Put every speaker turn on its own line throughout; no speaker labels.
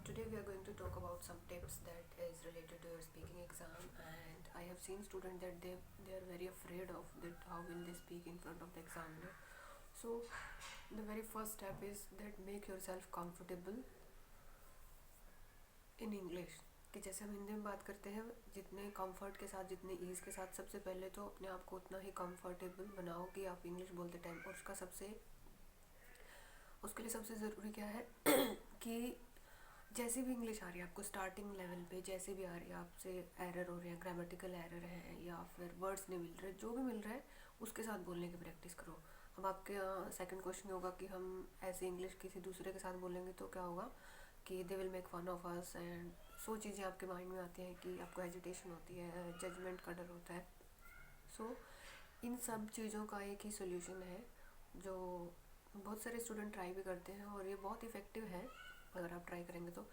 Today we are going to talk about some tips that is related to your speaking exam, and I have seen students that they are very afraid of that how will they speak in front of the examiner. So the very first step is that make yourself comfortable in English कि जैसे हम हिंदी में बात करते हैं जितने comfort के साथ जितने ईज़ के साथ सबसे पहले तो अपने आप को उतना ही कंफर्टेबल बनाओ कि आप इंग्लिश बोलते टाइम और उसके लिए सबसे ज़रूरी क्या है कि जैसी भी इंग्लिश आ रही है आपको स्टार्टिंग लेवल पे जैसे भी आ रही है आपसे एरर हो रहे हैं ग्रामेटिकल एरर है या फिर वर्ड्स नहीं मिल रहे जो भी मिल रहा है उसके साथ बोलने की प्रैक्टिस करो। अब आपके सेकंड क्वेश्चन होगा कि हम ऐसे इंग्लिश किसी दूसरे के साथ बोलेंगे तो क्या होगा कि they will make fun of us and so चीज़ें आपके माइंड में आती हैं कि आपको हेजिटेशन होती है जजमेंट का डर होता है। सो इन सब चीज़ों का एक ही सोल्यूशन है जो बहुत सारे स्टूडेंट ट्राई भी करते हैं और ये बहुत इफ़ेक्टिव है। अगर आप ट्राई करेंगे तो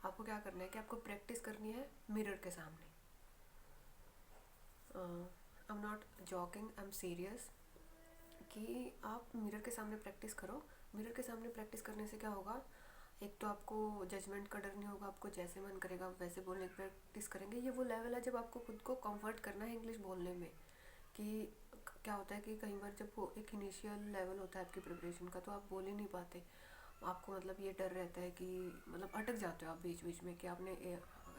आपको क्या करना है कि आपको प्रैक्टिस करनी है मिरर के सामने। I am not joking, I am serious कि आप मिरर के सामने प्रैक्टिस करो। मिरर के सामने प्रैक्टिस करने से क्या होगा, एक तो आपको जजमेंट का डर नहीं होगा, आपको जैसे मन करेगा आप वैसे बोलने की प्रैक्टिस करेंगे। ये वो लेवल है जब आपको खुद को कंफर्ट करना है इंग्लिश बोलने में। कि क्या होता है कि कई बार जब वो एक इनिशियल लेवल होता है आपकी प्रिपरेशन का तो आप बोल ही नहीं पाते, आपको मतलब ये डर रहता है कि मतलब अटक जाते हो आप बीच बीच में कि आपने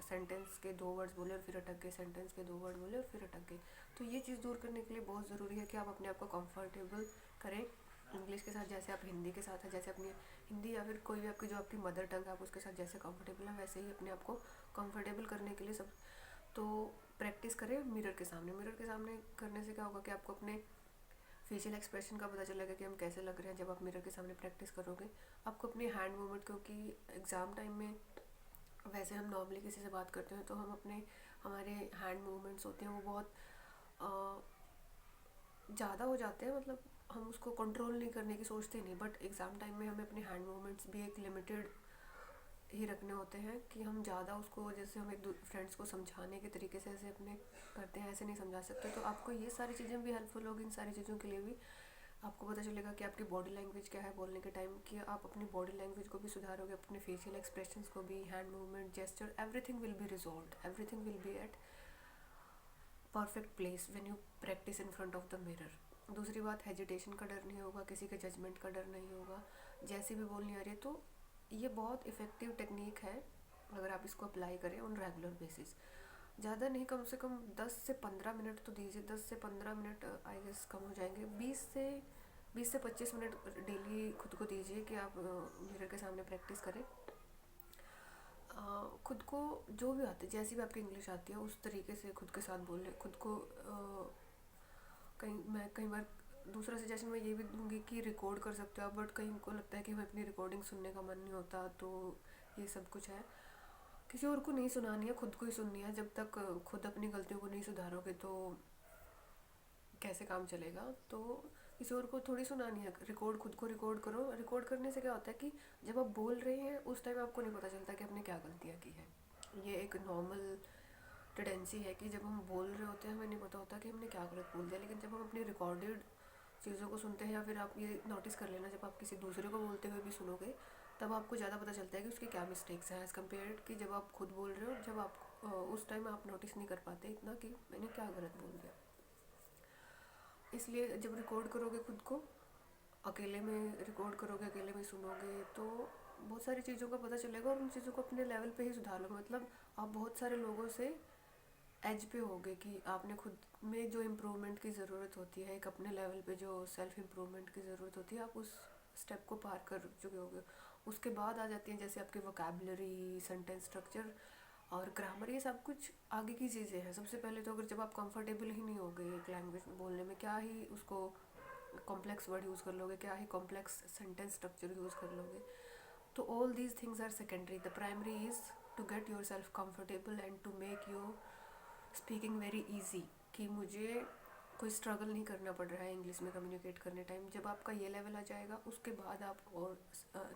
सेंटेंस के 2 वर्ड्स बोले और फिर अटक गए, सेंटेंस के 2 वर्ड बोले और फिर अटक गए। तो ये चीज़ दूर करने के लिए बहुत ज़रूरी है कि आप अपने आप को कंफर्टेबल करें इंग्लिश के साथ, जैसे आप हिंदी के साथ है, जैसे अपनी हिंदी या फिर कोई भी आपकी जो आपकी मदर टंग है आप उसके साथ जैसे कंफर्टेबल है वैसे ही अपने आप को कंफर्टेबल करने के लिए सब तो प्रैक्टिस करें मिरर के सामने। मिरर के सामने करने से क्या होगा कि आपको अपने फेशियल एक्सप्रेशन का पता चलेगा कि हम कैसे लग रहे हैं जब आप मिरर के सामने प्रैक्टिस करोगे। आपको अपने हैंड मूवमेंट, क्योंकि एग्ज़ाम टाइम में वैसे हम नॉर्मली किसी से बात करते हैं तो हम अपने हमारे हैंड मूवमेंट्स होते हैं वो बहुत ज़्यादा हो जाते हैं, मतलब हम उसको कंट्रोल नहीं करने की सोचते नहीं, बट एग्ज़ाम टाइम में हमें अपने हैंड मूवमेंट्स भी एक लिमिटेड ही रखने होते हैं कि हम ज़्यादा उसको जैसे हम एक फ्रेंड्स को समझाने के तरीके से ऐसे अपने करते हैं ऐसे नहीं समझा सकते। तो आपको ये सारी चीज़ें भी हेल्पफुल होगी। इन सारी चीज़ों के लिए भी आपको पता चलेगा कि आपकी बॉडी लैंग्वेज क्या है बोलने के टाइम, कि आप अपनी बॉडी लैंग्वेज को भी सुधारोगे, अपने फेशियल एक्सप्रेशंस को भी, hand movement, gesture, everything will be resolve, everything will be at perfect place when you practise in front of the mirror. दूसरी बात, हेजिटेशन का डर नहीं होगा, किसी के जजमेंट का डर नहीं होगा, जैसी भी बोलनी आ रही है। तो ये बहुत इफ़ेक्टिव टेक्निक है अगर आप इसको अप्लाई करें ऑन रेगुलर बेसिस। ज़्यादा नहीं, कम से कम 10 से 15 मिनट तो दीजिए। 10 से 15 मिनट आई गेस कम हो जाएंगे। 20 से 25 मिनट डेली खुद को दीजिए कि आप मिरर के सामने प्रैक्टिस करें। खुद को जो भी आती है, जैसी भी आपकी इंग्लिश आती है उस तरीके से खुद के साथ बोलें। खुद को कई बार दूसरा सजेशन मैं ये भी दूंगी कि रिकॉर्ड कर सकते हो आप, बट कहीं को लगता है कि हमें अपनी रिकॉर्डिंग सुनने का मन नहीं होता। तो ये सब कुछ है, किसी और को नहीं सुनानी है, खुद को ही सुननी है। जब तक खुद अपनी गलतियों को नहीं सुधारोगे तो कैसे काम चलेगा। तो किसी और को थोड़ी सुनानी है, रिकॉर्ड खुद को रिकॉर्ड करो। रिकॉर्ड करने से क्या होता है कि जब आप बोल रहे हैं उस टाइम आपको नहीं पता चलता कि आपने क्या गलतियाँ की है। ये एक नॉर्मल टेंडेंसी है कि जब हम बोल रहे होते हैं हमें नहीं पता होता कि हमने क्या गलत बोल दिया, लेकिन जब हम अपनी रिकॉर्डेड चीज़ों को सुनते हैं या फिर आप ये नोटिस कर लेना जब आप किसी दूसरे को बोलते हुए भी सुनोगे तब आपको ज़्यादा पता चलता है कि उसकी क्या मिस्टेक्स हैं एज़ कम्पेयर कि जब आप खुद बोल रहे हो। जब आप उस टाइम आप नोटिस नहीं कर पाते इतना कि मैंने क्या गलत बोल दिया। इसलिए जब रिकॉर्ड करोगे खुद को अकेले में रिकॉर्ड करोगे, अकेले में सुनोगे तो बहुत सारी चीज़ों का पता चलेगा और उन चीज़ों को अपने लेवल पे ही सुधार लोगे। मतलब आप बहुत सारे लोगों से एज पे होगे कि आपने खुद में जो इम्प्रूवमेंट की ज़रूरत होती है, एक अपने लेवल पे जो सेल्फ इम्प्रूवमेंट की ज़रूरत होती है, आप उस स्टेप को पार कर चुके होगे। उसके बाद आ जाती हैं जैसे आपकी वोकैबुलरी, सेंटेंस स्ट्रक्चर और ग्रामर, ये सब कुछ आगे की चीज़ें हैं। सबसे पहले तो अगर जब आप कंफर्टेबल ही नहीं होगे एक लैंग्वेज में बोलने में, क्या ही उसको कॉम्प्लेक्स वर्ड यूज़ कर लोगे, क्या ही कॉम्प्लेक्स सेंटेंस स्ट्रक्चर यूज़ कर लोगे। तो all these things are secondary, the primary is to get yourself comfortable and to make your speaking very easy, कि मुझे कोई स्ट्रगल नहीं करना पड़ रहा है इंग्लिश में कम्युनिकेट करने टाइम। जब आपका ये लेवल आ जाएगा उसके बाद आप और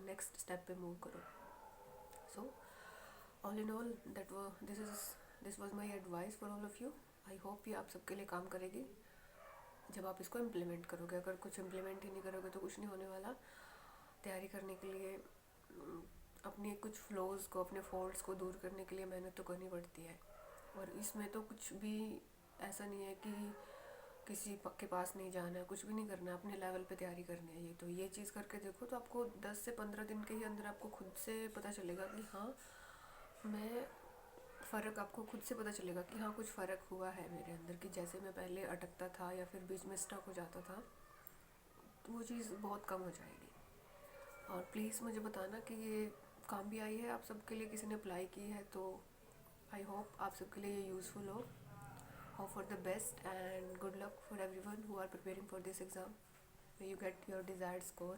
नेक्स्ट स्टेप पे मूव करो। So all in all this was my advice for all of you. I hope ये आप सबके लिए काम करेगी जब आप इसको इम्प्लीमेंट करोगे। अगर कुछ इम्प्लीमेंट ही नहीं करोगे तो कुछ नहीं होने वाला। तैयारी करने के लिए अपनी कुछ फ्लॉज को, अपने फॉल्ट्स को दूर करने के लिए मेहनत तो करनी पड़ती है। और इसमें तो कुछ भी ऐसा नहीं है कि किसी के पास नहीं जाना है, कुछ भी नहीं करना है, अपने लेवल पे तैयारी करनी है। ये चीज़ करके देखो तो आपको 10 से 15 दिन के ही अंदर आपको खुद से पता चलेगा कि हाँ मैं फ़र्क, आपको खुद से पता चलेगा कि हाँ कुछ फ़र्क हुआ है मेरे अंदर, कि जैसे मैं पहले अटकता था या फिर बीच में स्टक हो जाता था, तो वो चीज़ बहुत कम हो जाएगी। और प्लीज़ मुझे बताना कि ये काम भी आई है आप सबके लिए, किसी ने अप्लाई की है तो आई होप आप सबके लिए ये यूज़फुल हो। Hope for the best and good luck for everyone who are preparing for this exam. May you get your desired score.